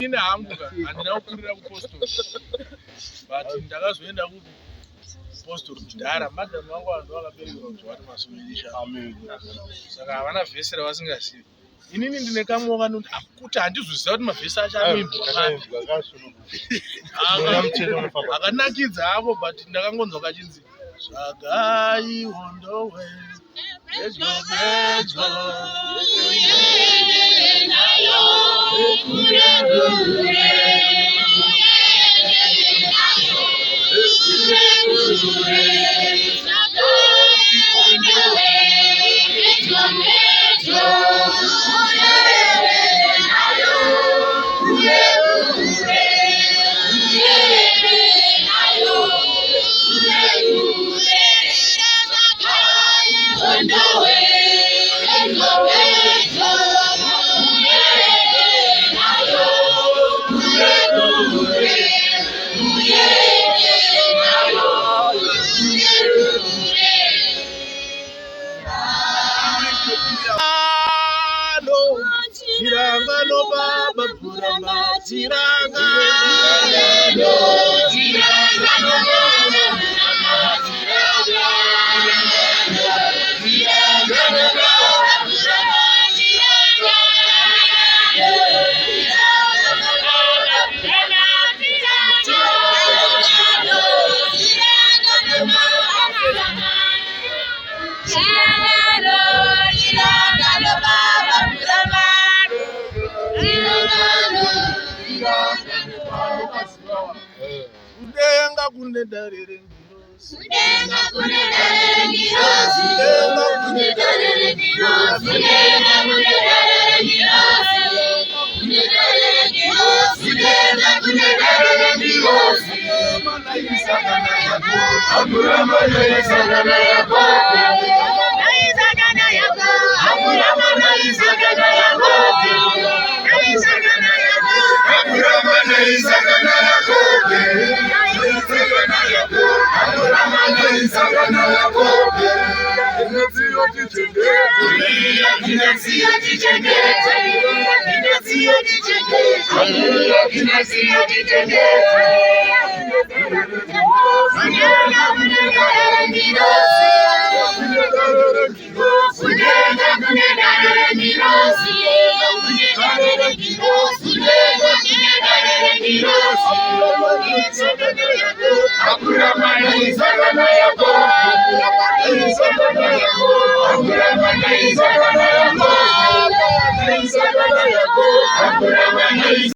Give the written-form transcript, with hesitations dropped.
Ine hangu handina kukurira kupostori but ndakazoenda kupostori kudhara. Madhamu vangu vanhu vakaberekerwa kuti masumirisha saka havana vhesi ravasingazivi. Inini ndine kamwe kanoti kuti handizviziva kuti mavhesi acho anoimbwa akanakidza avo but ndakangonzwa kachinzi zvagai hondowe pedyo pedyo Tiranga no baba burama tiranga no tiranga no baba burama tiranga tiranga no baba burama tiranga Kudenga kune darere ngirosi kudenga kune darere ngirosi kudenga kune darere ngirosi kudenga kune darere ngirosi kune darere ngirosi kudenga kune darere ngirosi malaika kana yako Abraham malaika kana yako malaika kana yako Abraham malaika kana yako malaika kana yako Abraham malaika kana yako